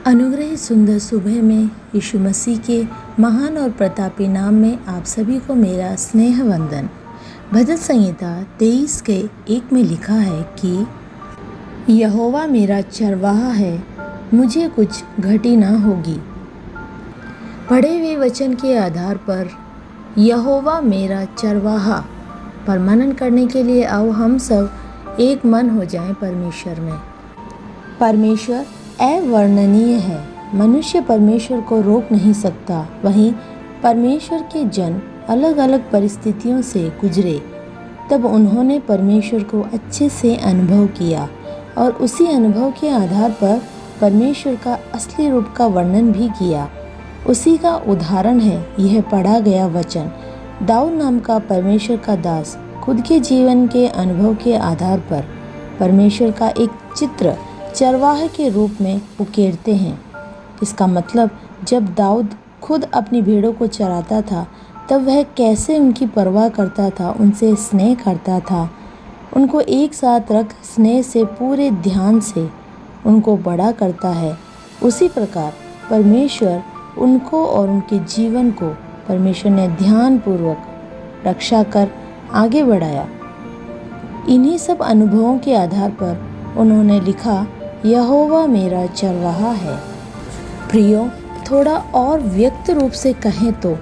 अनुग्रहित सुंदर सुबह में यीशु मसीह के महान और प्रतापी नाम में आप सभी को मेरा स्नेह वंदन। भजन संहिता 23 के 1 में लिखा है कि यहोवा मेरा चरवाहा है, मुझे कुछ घटी ना होगी। पढ़े हुए वचन के आधार पर यहोवा मेरा चरवाहा पर मनन करने के लिए आओ हम सब एक मन हो जाएं परमेश्वर में। परमेश्वर अवर्णनीय है, मनुष्य परमेश्वर को रोक नहीं सकता। वहीं परमेश्वर के जन अलग अलग परिस्थितियों से गुजरे, तब उन्होंने परमेश्वर को अच्छे से अनुभव किया और उसी अनुभव के आधार पर परमेश्वर का असली रूप का वर्णन भी किया। उसी का उदाहरण है यह पढ़ा गया वचन। दाऊद नाम का परमेश्वर का दास खुद के जीवन के अनुभव के आधार पर परमेश्वर का एक चित्र चरवाहे के रूप में उकेरते हैं। इसका मतलब जब दाऊद खुद अपनी भेड़ों को चराता था, तब वह कैसे उनकी परवाह करता था, उनसे स्नेह करता था, उनको एक साथ रख स्नेह से पूरे ध्यान से उनको बड़ा करता है। उसी प्रकार परमेश्वर उनको और उनके जीवन को परमेश्वर ने ध्यानपूर्वक रक्षा कर आगे बढ़ाया। इन्हीं सब अनुभवों के आधार पर उन्होंने लिखा, यहोवा मेरा चरवाहा है। प्रियो, थोड़ा और व्यक्त रूप से कहें तो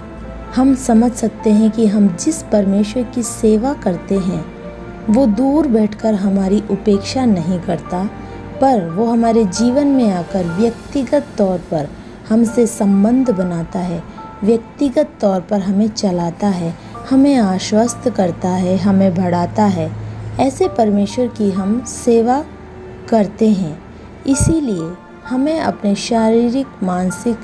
हम समझ सकते हैं कि हम जिस परमेश्वर की सेवा करते हैं वो दूर बैठकर हमारी उपेक्षा नहीं करता, पर वो हमारे जीवन में आकर व्यक्तिगत तौर पर हमसे संबंध बनाता है, व्यक्तिगत तौर पर हमें चलाता है, हमें आश्वस्त करता है, हमें बढ़ाता है। ऐसे परमेश्वर की हम सेवा करते हैं। इसीलिए हमें अपने शारीरिक, मानसिक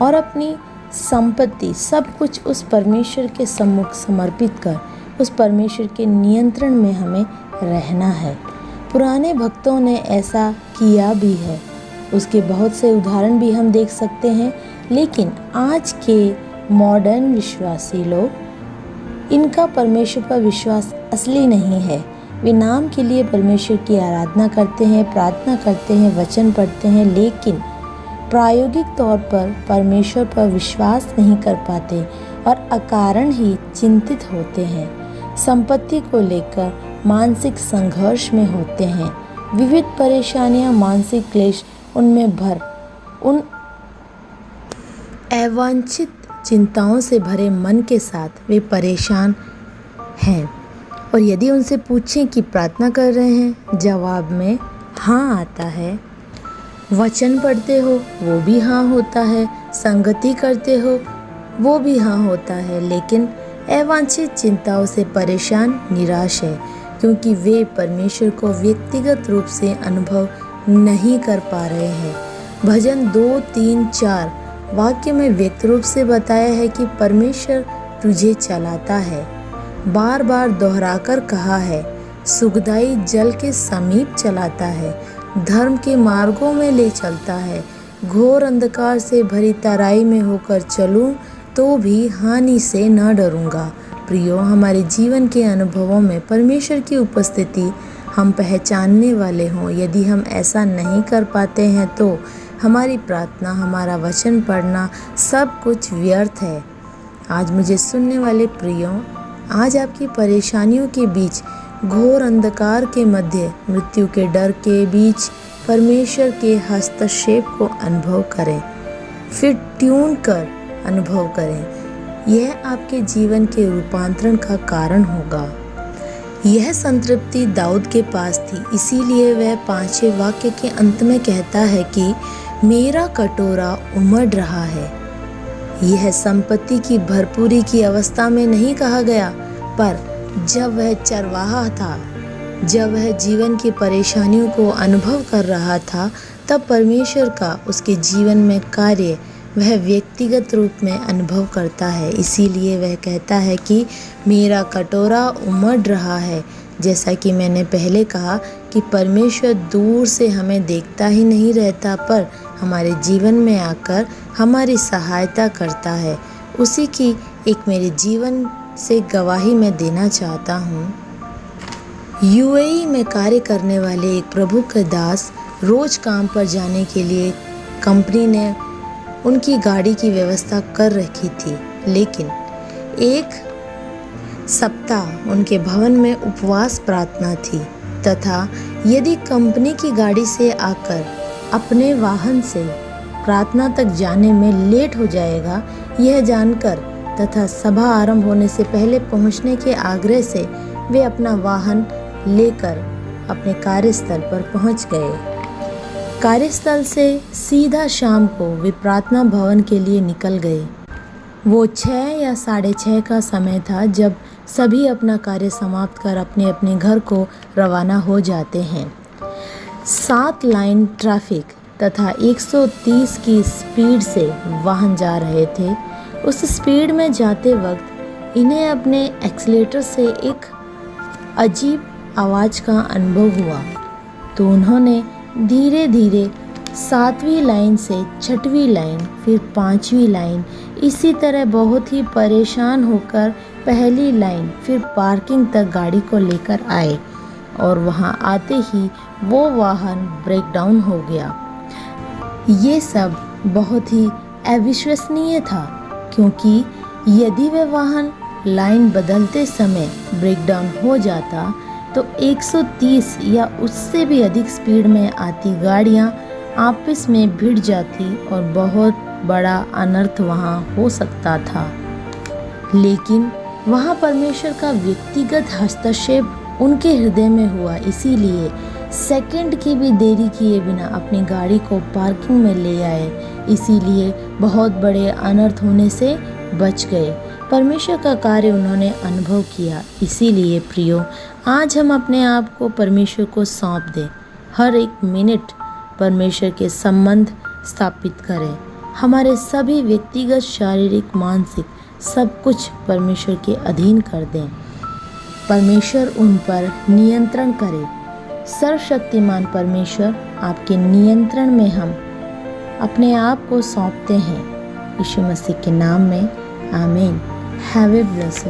और अपनी संपत्ति सब कुछ उस परमेश्वर के सम्मुख समर्पित कर उस परमेश्वर के नियंत्रण में हमें रहना है। पुराने भक्तों ने ऐसा किया भी है, उसके बहुत से उदाहरण भी हम देख सकते हैं। लेकिन आज के मॉडर्न विश्वासी लोग, इनका परमेश्वर पर विश्वास असली नहीं है। वे नाम के लिए परमेश्वर की आराधना करते हैं, प्रार्थना करते हैं, वचन पढ़ते हैं, लेकिन प्रायोगिक तौर पर परमेश्वर पर विश्वास नहीं कर पाते और अकारण ही चिंतित होते हैं। संपत्ति को लेकर मानसिक संघर्ष में होते हैं। विविध परेशानियां, मानसिक क्लेश उनमें भर उन अवांछित चिंताओं से भरे मन के साथ वे परेशान हैं। और यदि उनसे पूछें कि प्रार्थना कर रहे हैं, जवाब में हाँ आता है। वचन पढ़ते हो, वो भी हाँ होता है। संगति करते हो, वो भी हाँ होता है। लेकिन अवांछित चिंताओं से परेशान, निराश है, क्योंकि वे परमेश्वर को व्यक्तिगत रूप से अनुभव नहीं कर पा रहे हैं। भजन 2, 3, 4 वाक्य में व्यक्त रूप से बताया है कि परमेश्वर तुझे चलाता है। बार बार दोहराकर कहा है, सुखदाई जल के समीप चलाता है, धर्म के मार्गों में ले चलता है। घोर अंधकार से भरी तराई में होकर चलूं तो भी हानि से न डरूंगा। प्रियो, हमारे जीवन के अनुभवों में परमेश्वर की उपस्थिति हम पहचानने वाले हों। यदि हम ऐसा नहीं कर पाते हैं तो हमारी प्रार्थना, हमारा वचन पढ़ना सब कुछ व्यर्थ है। आज मुझे सुनने वाले प्रियो, आज आपकी परेशानियों के बीच, घोर अंधकार के मध्य, मृत्यु के डर के बीच परमेश्वर के हस्तक्षेप को अनुभव करें, फिर ट्यून कर अनुभव करें। यह आपके जीवन के रूपांतरण का कारण होगा। यह संतृप्ति दाऊद के पास थी, इसीलिए वह 5वें वाक्य के अंत में कहता है कि मेरा कटोरा उमड़ रहा है। यह संपत्ति की भरपूरी की अवस्था में नहीं कहा गया, पर जब वह चरवाहा था, जब वह जीवन की परेशानियों को अनुभव कर रहा था, तब परमेश्वर का उसके जीवन में कार्य वह व्यक्तिगत रूप में अनुभव करता है। इसीलिए वह कहता है कि मेरा कटोरा उमड़ रहा है। जैसा कि मैंने पहले कहा कि परमेश्वर दूर से हमें देखता ही नहीं रहता, पर हमारे जीवन में आकर हमारी सहायता करता है। उसी की एक मेरे जीवन से गवाही मैं देना चाहता हूँ। यूएई में कार्य करने वाले एक प्रभु के दास रोज काम पर जाने के लिए कंपनी ने उनकी गाड़ी की व्यवस्था कर रखी थी, लेकिन एक सप्ताह उनके भवन में उपवास प्रार्थना थी तथा यदि कंपनी की गाड़ी से आकर अपने वाहन से प्रार्थना तक जाने में लेट हो जाएगा, यह जानकर तथा सभा आरंभ होने से पहले पहुंचने के आग्रह से वे अपना वाहन लेकर अपने कार्यस्थल पर पहुंच गए। कार्यस्थल से सीधा शाम को वे प्रार्थना भवन के लिए निकल गए। वो 6 या 6:30 का समय था जब सभी अपना कार्य समाप्त कर अपने अपने घर को रवाना हो जाते हैं। 7 लाइन ट्रैफिक तथा 130 की स्पीड से वाहन जा रहे थे। उस स्पीड में जाते वक्त इन्हें अपने एक्सीलेटर से एक अजीब आवाज़ का अनुभव हुआ, तो उन्होंने धीरे धीरे 7वीं लाइन से 6वीं लाइन, फिर 5वीं लाइन, इसी तरह बहुत ही परेशान होकर पहली लाइन, फिर पार्किंग तक गाड़ी को लेकर आए और वहां आते ही वो वाहन ब्रेक डाउन हो गया। ये सब बहुत ही अविश्वसनीय था, क्योंकि यदि वह वाहन लाइन बदलते समय ब्रेक डाउन हो जाता तो 130 या उससे भी अधिक स्पीड में आती गाड़ियां आपस में भिड़ जाती और बहुत बड़ा अनर्थ वहां हो सकता था। लेकिन वहां परमेश्वर का व्यक्तिगत हस्तक्षेप उनके हृदय में हुआ, इसीलिए सेकंड की भी देरी किए बिना अपनी गाड़ी को पार्किंग में ले आए, इसीलिए बहुत बड़े अनर्थ होने से बच गए। परमेश्वर का कार्य उन्होंने अनुभव किया। इसीलिए प्रियो, आज हम अपने आप को परमेश्वर को सौंप दें। हर एक मिनट परमेश्वर के संबंध स्थापित करें। हमारे सभी व्यक्तिगत, शारीरिक, मानसिक सब कुछ परमेश्वर के अधीन कर दें। परमेश्वर उन पर नियंत्रण करे। सर्वशक्तिमान परमेश्वर, आपके नियंत्रण में हम अपने आप को सौंपते हैं। यीशु मसीह के नाम में आमीन। Have a blessed